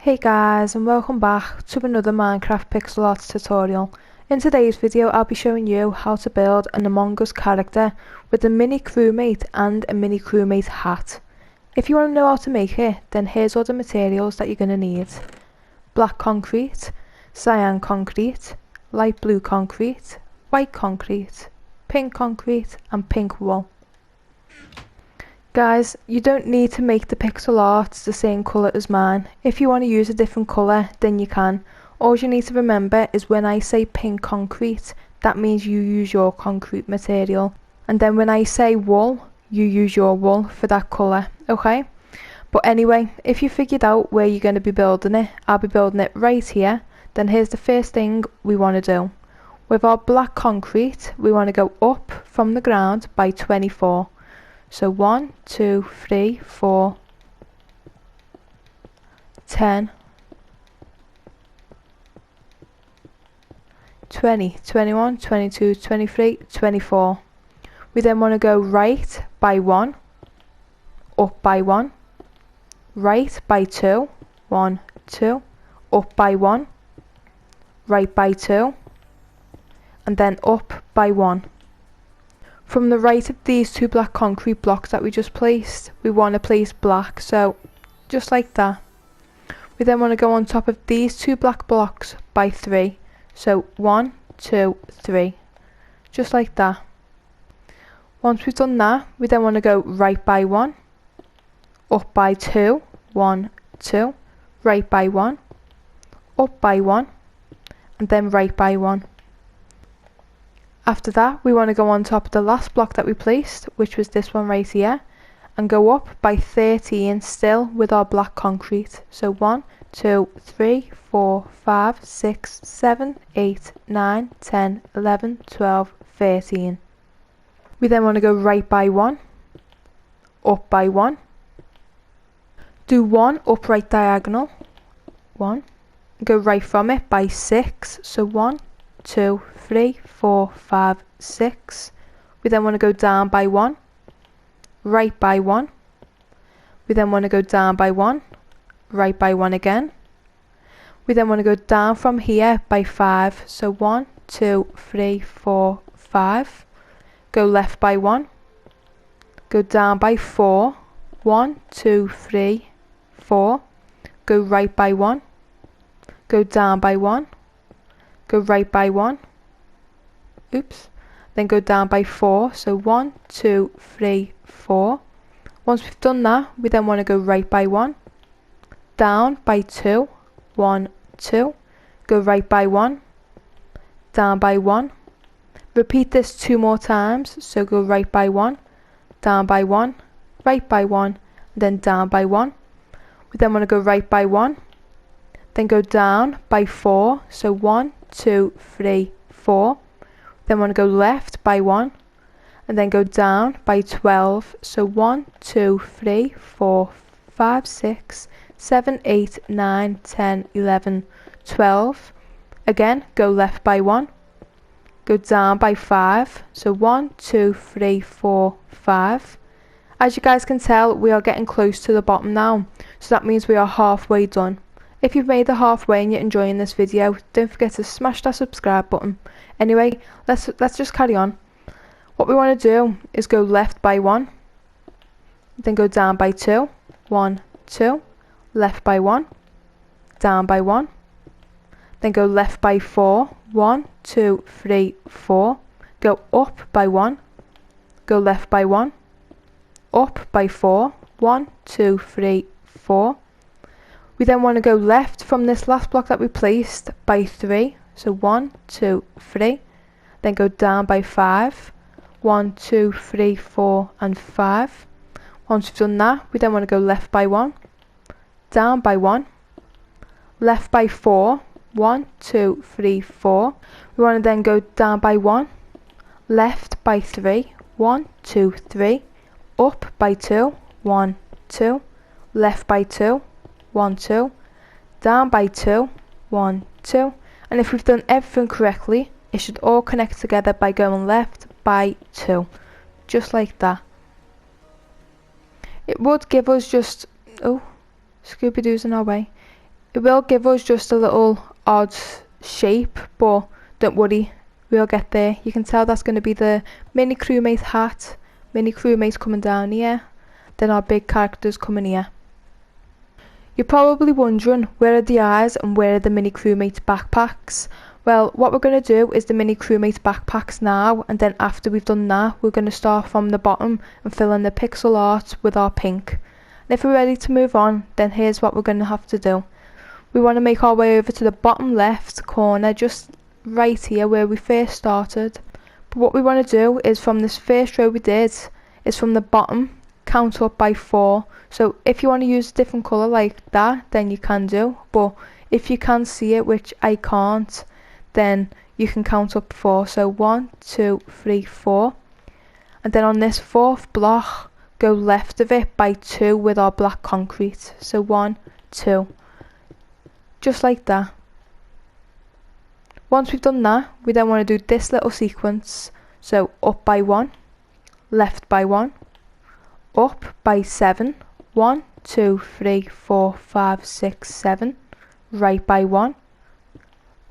Hey guys, and welcome back to another Minecraft pixel art tutorial. In today's video I'll be showing you how to build an Among Us character with a mini crewmate and a mini crewmate hat. If you want to know how to make it, then here's all the materials that you're going to need. Black concrete, cyan concrete, light blue concrete, white concrete, pink concrete and pink wool. Guys, you don't need to make the pixel art the same colour as mine. If you want to use a different colour, then you can. All you need to remember is when I say pink concrete, that means you use your concrete material. And then when I say wool, you use your wool for that colour, okay? But anyway, if you figured out where you're going to be building it, I'll be building it right here. Then here's the first thing we want to do. With our black concrete, we want to go up from the ground by 24. So 1, 2, 3, 4, 10, 20, 21, 22, 23, 24. We then want to go right by 1, up by 1, right by 2, 1, 2, up by 1, right by 2, and then up by 1. From the right of these two black concrete blocks that we just placed, we want to place black, so just like that. We then want to go on top of these two black blocks by 3, so 1, 2, 3, just like that. Once we've done that, we then want to go right by 1, up by 2, 1, 2, right by 1, up by 1, and then right by 1. After that, we want to go on top of the last block that we placed, which was this one right here, and go up by 13 still with our black concrete. So 1, 2, 3, 4, 5, 6, 7, 8, 9, 10, 11, 12, 13. We then want to go right by 1, up by 1, do 1 upright diagonal, 1, go right from it by 6, so 1, 2, 3, 4, 5, 6. We then want to go down by 1, right by 1. We then want to go down by 1, right by 1 again. We then want to go down from here by 5, so 1, 2, 3, 4, 5. Go left by 1, go down by 4, 1, 2, 3, 4. Go right by 1, go down by 1. Go right by 1, oops, then go down by 4, so 1, 2, 3, 4. Once we've done that, we then want to go right by 1, down by 2, 1, 2, go right by 1, down by 1. Repeat this 2 more times, so go right by 1, down by 1, right by 1, then down by 1. We then want to go right by 1, then go down by 4, so 1, 2, 3, 4. Then want to go left by 1, and then go down by 12, so 1, 2, 3, 4, 5, 6, 7, 8, 9, 10, 11, 12. Again, go left by 1, go down by 5, so 1, 2, 3, 4, 5. As you guys can tell, we are getting close to the bottom now, so that means we are halfway done. If you've made it halfway and you're enjoying this video, don't forget to smash that subscribe button. Anyway, let's just carry on. What we want to do is go left by 1, then go down by 2, 1, 2, left by 1, down by 1, then go left by 4, 1, 2, 3, 4, go up by 1, go left by 1, up by 4, 1, 2, 3, 4. We then want to go left from this last block that we placed by 3, so 1, 2, 3, then go down by 5, 1, 2, 3, 4 and 5. Once we've done that, we then want to go left by 1, down by 1, left by 4, 1, 2, 3, 4. We want to then go down by 1, left by 3, 1, 2, 3, up by 2, 1, 2, left by 2, 1, 2, down by 2, 1, 2, and if we've done everything correctly, it should all connect together by going left by 2, just like that. It would give us just, oh, Scooby-Doo's in our way. It will give us just a little odd shape, but don't worry, we'll get there. You can tell that's going to be the mini crewmate hat, mini crewmate coming down here, then our big characters coming here. You're probably wondering, where are the eyes and where are the mini crewmate backpacks? Well, what we're going to do is the mini crewmate backpacks now, and then after we've done that, we're going to start from the bottom and fill in the pixel art with our pink. And if we're ready to move on, then here's what we're going to have to do. We want to make our way over to the bottom left corner, just right here where we first started. But what we want to do is, from this first row we did, is from the bottom, count up by 4. So if you want to use a different colour like that, then you can do. But if you can see it, which I can't, then you can count up 4. So 1, 2, 3, 4. And then on this fourth block, go left of it by 2 with our black concrete. So 1, 2. Just like that. Once we've done that, we then want to do this little sequence. So up by 1, left by 1, up by 7, 1, 2, 3, 4, 5, 6, 7, right by 1,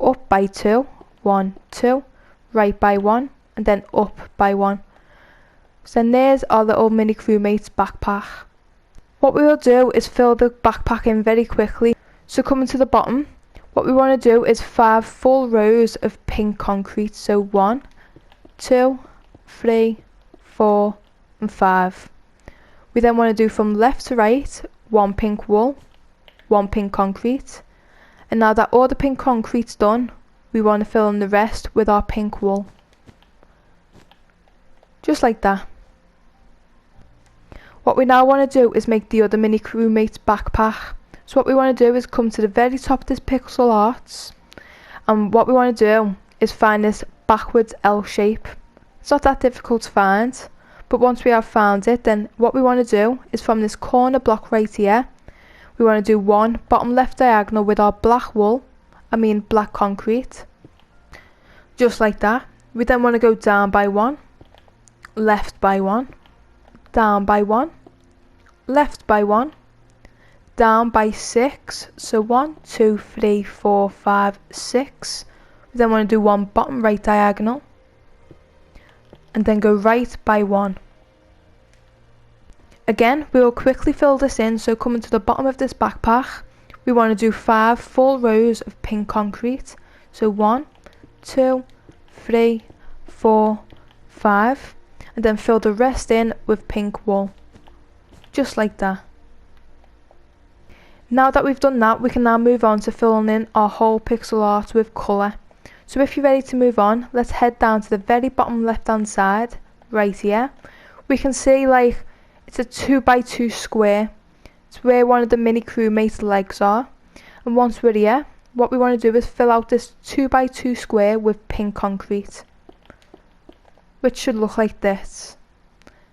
up by 2, 1, 2, right by 1, and then up by 1. So then there's our little mini crewmate's backpack. What we will do is fill the backpack in very quickly. So coming to the bottom, what we want to do is 5 full rows of pink concrete. So 1, 2, 3, 4, and 5. We then want to do from left to right, 1 pink wool, 1 pink concrete. And now that all the pink concrete's done, we want to fill in the rest with our pink wool. Just like that. What we now want to do is make the other mini crewmate's backpack. So what we want to do is come to the very top of this pixel art, and what we want to do is find this backwards L shape. It's not that difficult to find, but once we have found it, then what we want to do is from this corner block right here, we want to do 1 bottom left diagonal with our black concrete. Just like that. We then want to go down by 1, left by 1, down by 1, left by 1, down by 6. So 1, 2, 3, 4, 5, 6. We then want to do 1 bottom right diagonal, and then go right by 1. Again, we will quickly fill this in. So coming to the bottom of this backpack, we want to do 5 full rows of pink concrete. So 1, 2, 3, 4, 5, and then fill the rest in with pink wool. Just like that. Now that we've done that, we can now move on to filling in our whole pixel art with colour. So if you're ready to move on, let's head down to the very bottom left hand side, right here. We can see like it's a 2x2 square. It's where one of the mini crewmate's legs are. And once we're here, what we want to do is fill out this 2x2 square with pink concrete, which should look like this.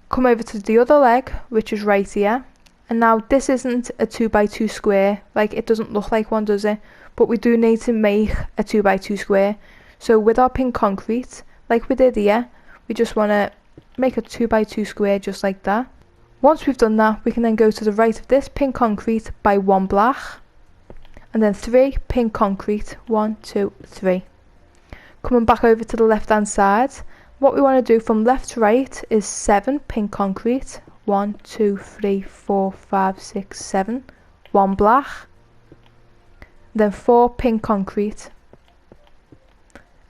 Come over to the other leg, which is right here. And now this isn't a 2x2 square, like it doesn't look like one, does it? But we do need to make a 2x2 square. So with our pink concrete, like we did here, we just want to make a 2x2 square just like that. Once we've done that, we can then go to the right of this pink concrete by 1 black, and then 3 pink concrete, 1, 2, 3. Coming back over to the left hand side, what we want to do from left to right is 7 pink concrete, 1, 2, 3, 4, 5, 6, 7, 1 black, then 4 pink concrete.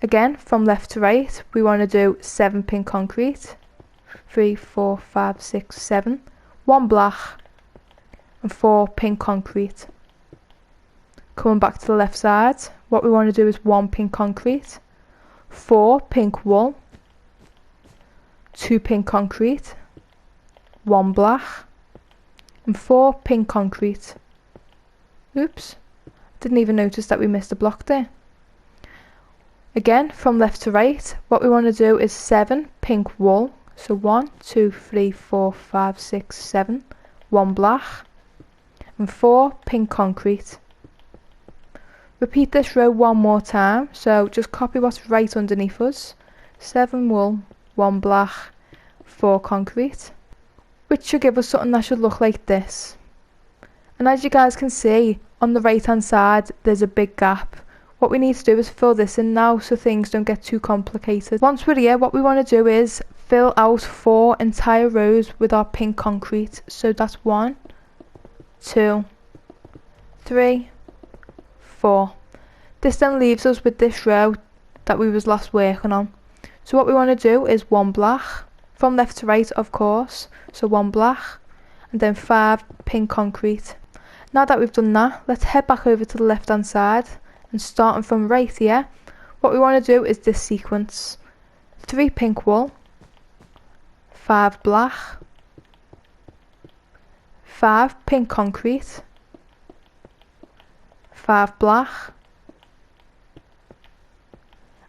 Again, from left to right, we want to do 7 pink concrete, 3, 4, 5, 6, 7, 1 black, and 4 pink concrete. Coming back to the left side, what we want to do is 1 pink concrete, 4 pink wool, 2 pink concrete, 1 black, and 4 pink concrete. Oops, didn't even notice that we missed a block there. Again, from left to right, what we want to do is 7 pink wool, so 1, 2, 3, 4, 5, 6, 7, 1 black, and 4 pink concrete. Repeat this row one more time, so just copy what's right underneath us. 7 wool, 1 black, 4 concrete, which should give us something that should look like this. And as you guys can see, on the right hand side there's a big gap. What we need to do is fill this in now so things don't get too complicated. Once we're here, what we want to do is fill out 4 entire rows with our pink concrete. So that's 1, 2, 3, 4. This then leaves us with this row that we was last working on. So what we want to do is 1 black, from left to right of course, so 1 black, and then 5 pink concrete. Now that we've done that, let's head back over to the left hand side, and starting from right here, what we want to do is this sequence. 3 pink wool, 5 black, 5 pink concrete, 5 black,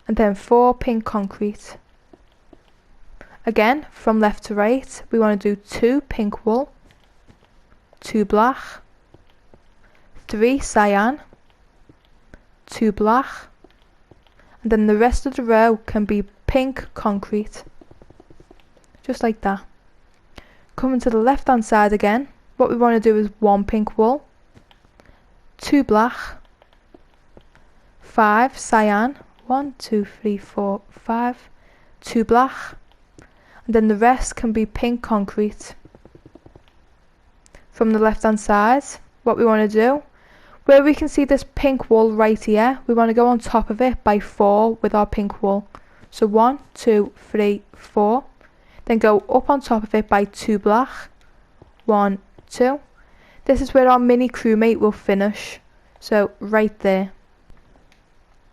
and then 4 pink concrete. Again, from left to right, we want to do 2 pink wool, 2 black, 3 cyan, 2 black, and then the rest of the row can be pink concrete, just like that. Coming to the left hand side again, what we want to do is 1 pink wool, 2 black, 5 cyan, 1, 2, 3, 4, 5, 2 black, and then the rest can be pink concrete. From the left hand side, what we want to do, where we can see this pink wool right here, we want to go on top of it by 4 with our pink wool. So 1, 2, 3, 4. Then go up on top of it by 2 black. 1, 2. This is where our mini crewmate will finish. So right there.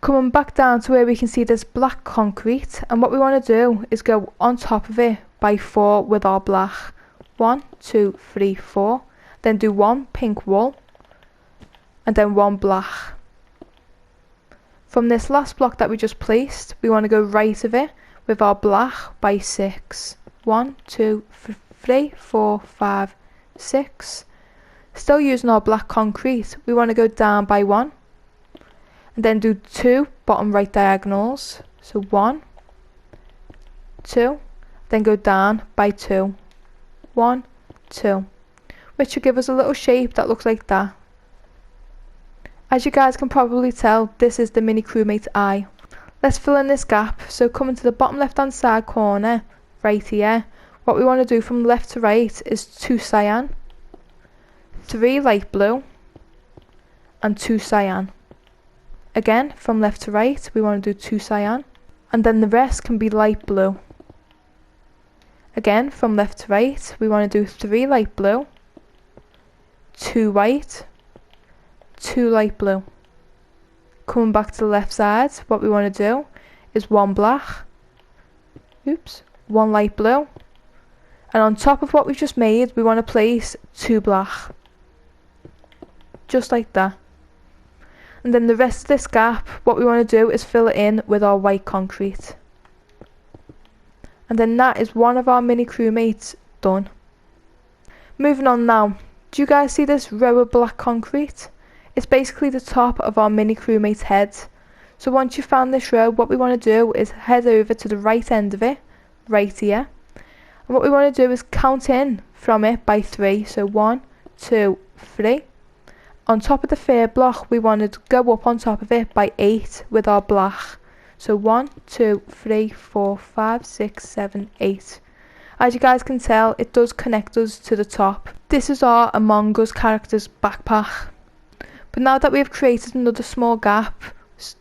Coming back down to where we can see this black concrete, and what we want to do is go on top of it by 4 with our black. 1, 2, 3, 4. Then do 1 pink wool, and then 1 black. From this last block that we just placed, we want to go right of it with our black by 6. 1, 2, 3, 4, 5, 6. Still using our black concrete, we want to go down by 1, and then do 2 bottom right diagonals. So 1, 2, then go down by 2. 1, 2, which should give us a little shape that looks like that. As you guys can probably tell, this is the mini crewmate eye. Let's fill in this gap. So coming to the bottom left hand side corner, right here, what we want to do from left to right is 2 cyan, 3 light blue, and 2 cyan. Again, from left to right, we want to do 2 cyan, and then the rest can be light blue. Again, from left to right, we want to do 3 light blue, 2 white, 2 light blue. Coming back to the left side, what we want to do is 1 black, 1 light blue, and on top of what we've just made, we want to place 2 black, just like that. And then the rest of this gap, what we want to do is fill it in with our white concrete. And then that is one of our mini crewmates done. Moving on now, do you guys see this row of black concrete? It's basically the top of our mini crewmate's head. So once you've found this row, what we want to do is head over to the right end of it, right here. And what we want to do is count in from it by 3. So 1, 2, 3. On top of the third block, we want to go up on top of it by 8 with our black. So 1, 2, 3, 4, 5, 6, 7, 8. As you guys can tell, it does connect us to the top. This is our Among Us character's backpack. But now that we have created another small gap,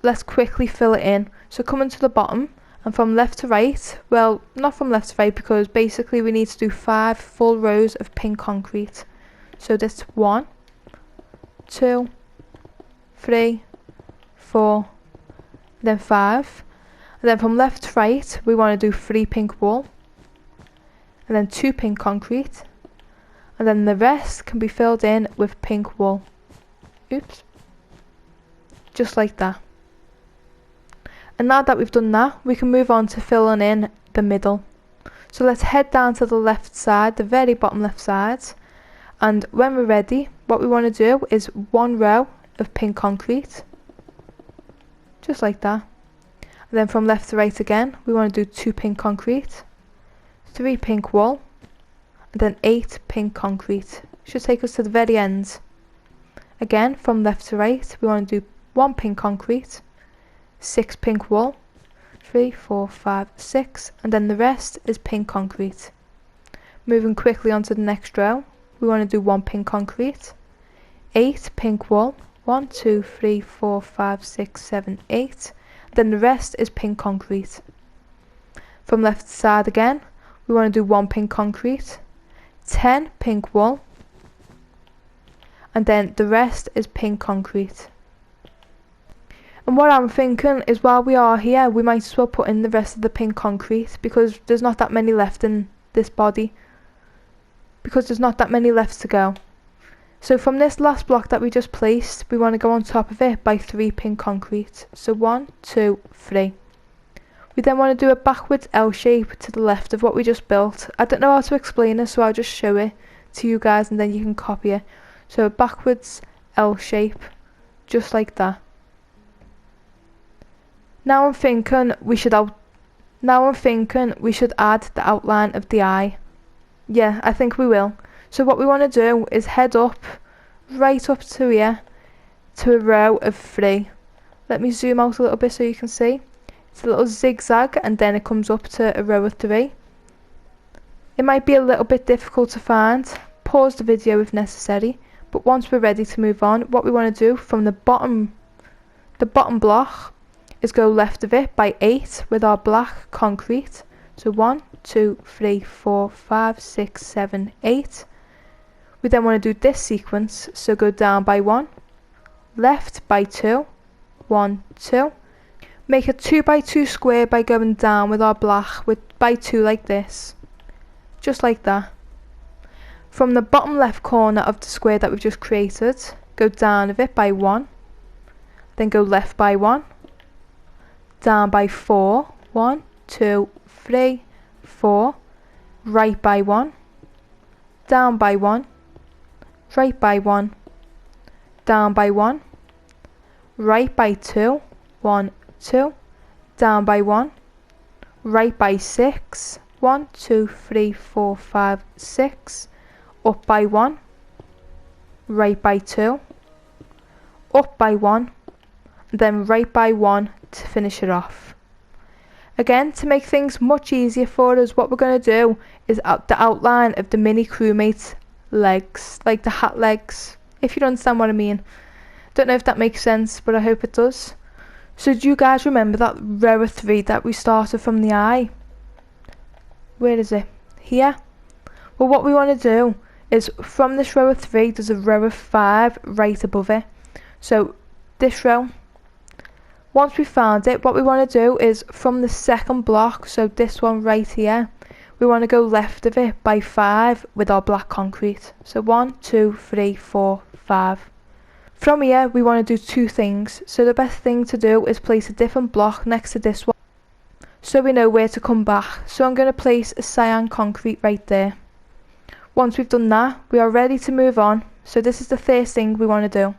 let's quickly fill it in. So coming to the bottom, and from left to right, well, not from left to right, because basically we need to do 5 full rows of pink concrete. So this 1, 2, 3, 4, then 5. And then from left to right, we want to do 3 pink wool, and then 2 pink concrete, and then the rest can be filled in with pink wool. Just like that. And now that we've done that, we can move on to filling in the middle. So let's head down to the left side, the very bottom left side, and when we're ready, what we want to do is 1 row of pink concrete, just like that. And then from left to right again, we want to do 2 pink concrete, 3 pink wool, and then 8 pink concrete. Should take us to the very end. Again, from left to right, we want to do 1 pink concrete, 6 pink wool, 3, 4, 5, 6, and then the rest is pink concrete. Moving quickly onto the next row, we want to do 1 pink concrete, 8 pink wool, 1, 2, 3, 4, 5, 6, 7, 8, then the rest is pink concrete. From left side again, we want to do 1 pink concrete, 10 pink wool, and then the rest is pink concrete. And what I'm thinking is, while we are here, we might as well put in the rest of the pink concrete, because there's not that many left in this body, because there's not that many left to go. So from this last block that we just placed, we want to go on top of it by 3 pink concrete. So 1, 2, 3. We then want to do a backwards L shape to the left of what we just built. I don't know how to explain it, so I'll just show it to you guys and then you can copy it. So a backwards L shape, just like that. Now I'm thinking we should add the outline of the eye. Yeah, I think we will. So what we want to do is head up, right up to here, to a row of 3. Let me zoom out a little bit so you can see. It's a little zigzag and then it comes up to a row of 3. It might be a little bit difficult to find. Pause the video if necessary. But once we're ready to move on, what we want to do from the bottom block is go left of it by 8 with our black concrete. So 1, 2, 3, 4, 5, 6, 7, 8. We then want to do this sequence, so go down by 1, left by 2, 1, 2. Make a 2 by 2 square by going down with our black by 2 like this. Just like that. From the bottom left corner of the square that we've just created, go down of it by 1, then go left by 1, down by 4, 1, 2, 3, 4, right by 1, down by 1, right by 1, down by 1, right by 2, 1, 2, down by 1, right by 6, 1, 2, 3, 4, 5, 6, up by 1, right by 2, up by 1, and then right by 1 to finish it off. Again, to make things much easier for us, what we're going to do is the outline of the mini crewmate legs, like the hat legs, if you understand what I mean. Don't know if that makes sense, but I hope it does. So do you guys remember that row of 3 that we started from the eye? Where is it? Here? Well, what we want to do is from this row of 3, there's a row of 5 right above it. So this row, once we found it, what we want to do is from the second block, so this one right here, we want to go left of it by 5 with our black concrete. So 1, 2, 3, 4, 5. From here, we want to do 2 things. So the best thing to do is place a different block next to this one, so we know where to come back. So I'm going to place a cyan concrete right there. Once we've done that, we are ready to move on. So this is the first thing we want to do.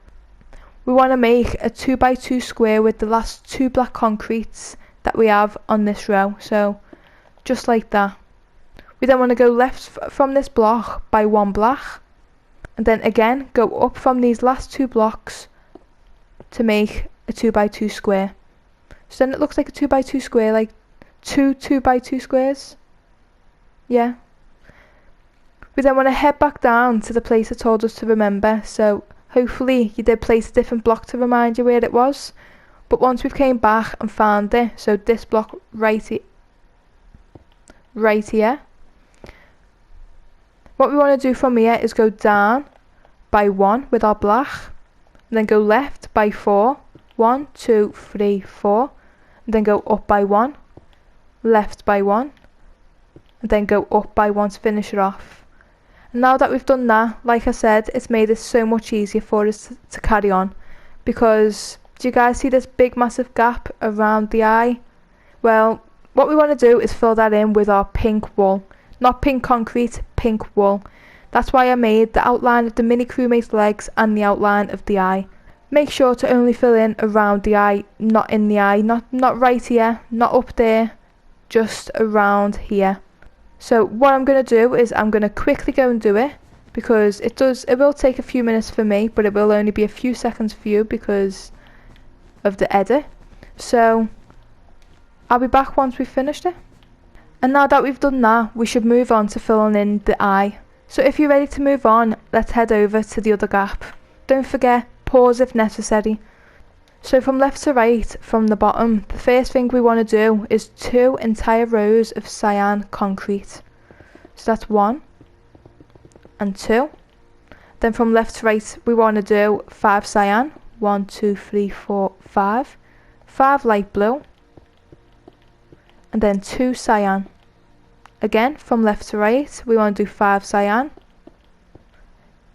We want to make a 2 by 2 square with the last 2 black concretes that we have on this row. So just like that. We then want to go left from this block by 1 black, and then again go up from these last 2 blocks to make a 2 by 2 square. So then it looks like a 2 by 2 square, like 2 2 by 2 squares. Yeah. We then want to head back down to the place I told us to remember. So hopefully you did place a different block to remind you where it was. But once we've came back and found it, so this block right here, what we want to do from here is go down by 1 with our black, and then go left by 4, 1, 2, 3, 4, and then go up by 1, left by 1, and then go up by 1 to finish it off. And now that we've done that, like I said, it's made it so much easier for us to carry on, because do you guys see this big massive gap around the eye? Well, what we want to do is fill that in with our pink wool. Not pink concrete, pink wool. That's why I made the outline of the mini crewmate legs and the outline of the eye. Make sure to only fill in around the eye, not in the eye, not right here, not up there, just around here. So what I'm going to do is I'm going to quickly go and do it, because it will take a few minutes for me, but it will only be a few seconds for you because of the edit. So I'll be back once we've finished it. And now that we've done that, we should move on to filling in the eye. So if you're ready to move on, let's head over to the other gap. Don't forget, pause if necessary. So from left to right, from the bottom, the first thing we want to do is 2 entire rows of cyan concrete. So that's 1 and 2. Then from left to right, we want to do 5 cyan. 1, 2, 3, 4, 5. 5 light blue. And then 2 cyan. Again, from left to right, we want to do 5 cyan.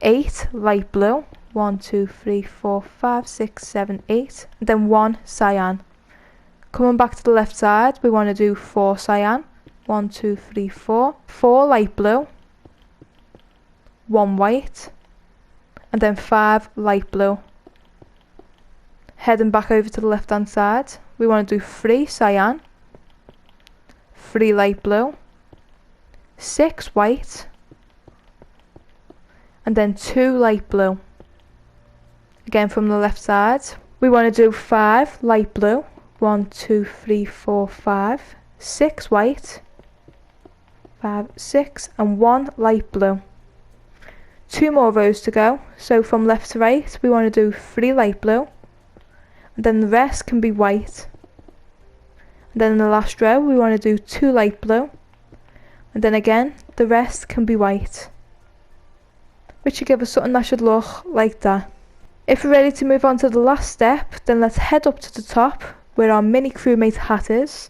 8 light blue. 1, 2, 3, 4, 5, 6, 7, 8. And then 1 cyan. Coming back to the left side, we want to do 4 cyan. 1, 2, 3, 4. 4 light blue. 1 white. And then 5 light blue. Heading back over to the left hand side, we want to do 3 cyan. 3 light blue. 6 white. And then 2 light blue. Again from the left side, we want to do 5 light blue. 1, 2, 3, 4, 5. 6 white. 5, 6 and 1 light blue. 2 more rows to go. So from left to right, we want to do 3 light blue. And then the rest can be white. And then in the last row, we want to do 2 light blue. And then again, the rest can be white. Which should give us something that should look like that. If we're ready to move on to the last step, then let's head up to the top where our mini crewmate hat is.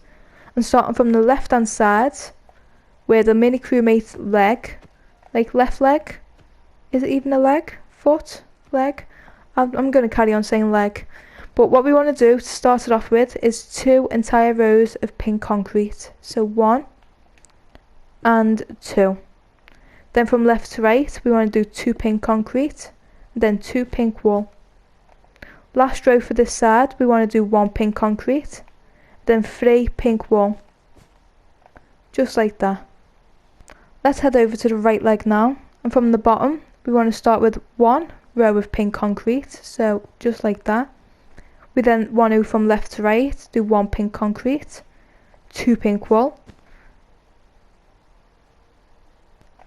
And starting from the left hand side, where the mini crewmate leg, like left leg, is it even a leg? Foot? Leg? I'm going to carry on saying leg. But what we want to do to start it off with is 2 entire rows of pink concrete. So 1 and 2. Then from left to right, we want to do 2 pink concrete, then 2 pink wool. Last row for this side, we want to do 1 pink concrete, then 3 pink wool. Just like that. Let's head over to the right leg now, and from the bottom, we want to start with 1 row of pink concrete, so just like that. We then want to, from left to right, do 1 pink concrete, 2 pink wool.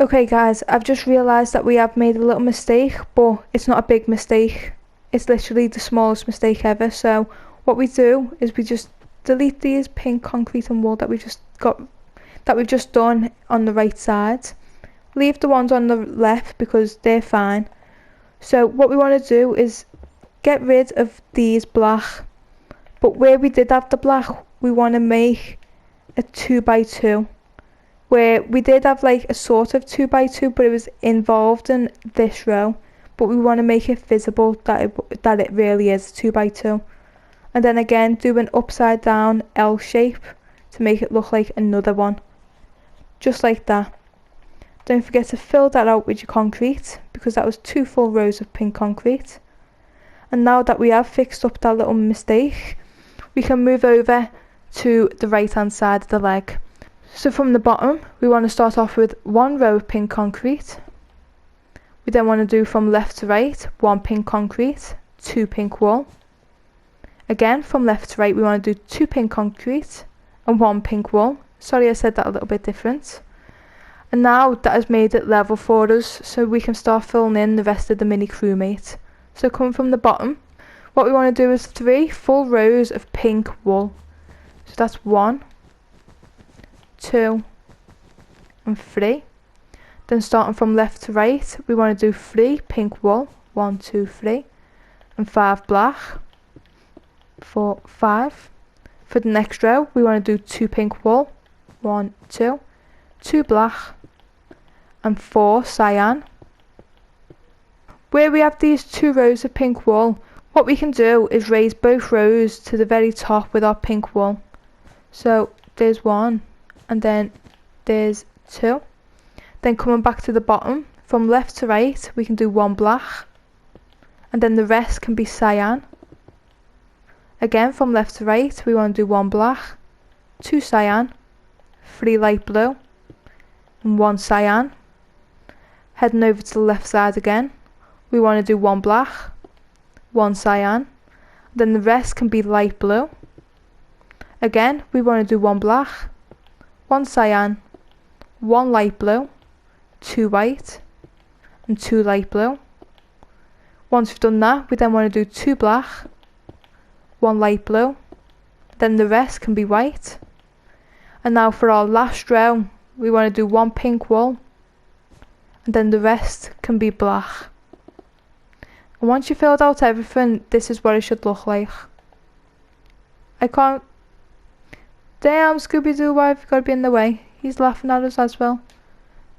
Okay guys, I've just realised that we have made a little mistake, but it's not a big mistake. It's literally the smallest mistake ever. So what we do is we just delete these pink concrete and wool that we've just done on the right side. Leave the ones on the left because they're fine. So what we want to do is get rid of these black, but where we did have the black, we want to make a 2x2. Where we did have like a sort of 2x2, but it was involved in this row. But we want to make it visible that it really is 2x2. And then again, do an upside down L shape to make it look like another one. Just like that. Don't forget to fill that out with your concrete, because that was 2 full rows of pink concrete. And now that we have fixed up that little mistake, we can move over to the right hand side of the leg. So from the bottom, we want to start off with 1 row of pink concrete. We then want to do from left to right, 1 pink concrete, 2 pink wool. Again, from left to right, we want to do 2 pink concrete and 1 pink wool. Sorry, I said that a little bit different. And now that has made it level for us, so we can start filling in the rest of the mini crewmate. So coming from the bottom, what we want to do is 3 full rows of pink wool. So that's 1, 2 and 3. Then starting from left to right, we want to do 3 pink wool, 1, 2, 3, and 5 black, 4, 5. For the next row, we want to do 2 pink wool, 1, 2, 2 black, and 4 cyan. Where we have these 2 rows of pink wool, what we can do is raise both rows to the very top with our pink wool. So there's 1, and then there's 2. Then coming back to the bottom, from left to right, we can do 1 black, and then the rest can be cyan. Again, from left to right, we want to do 1 black, 2 cyan, 3 light blue, and 1 cyan. Heading over to the left side again, we want to do one black, one cyan, then the rest can be light blue. Again, we want to do one black, one cyan, one light blue, two white, and two light blue. Once we've done that, we then want to do two black, one light blue, then the rest can be white. And now for our last row, we want to do one pink wool, and then the rest can be black. And once you've filled out everything, this is what it should look like. I can't... Damn, Scooby-Doo, why have you got to be in the way? He's laughing at us as well.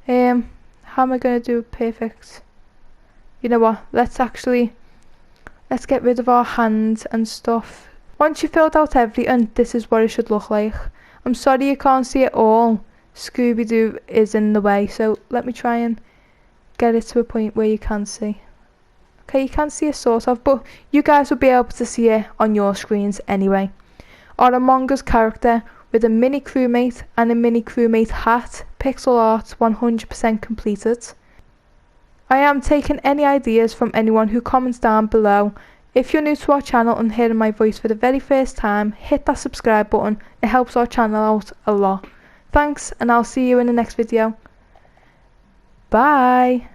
How am I going to do it perfect? You know what, let's get rid of our hands and stuff. Once you've filled out everything, this is what it should look like. I'm sorry you can't see it all. Scooby-Doo is in the way, so let me try and get it to a point where you can see. Okay, you can see it sort of, but you guys will be able to see it on your screens anyway. Our Among Us character with a mini crewmate and a mini crewmate hat, pixel art 100% completed. I am taking any ideas from anyone who comments down below. If you're new to our channel and hearing my voice for the very first time, hit that subscribe button. It helps our channel out a lot. Thanks, and I'll see you in the next video. Bye!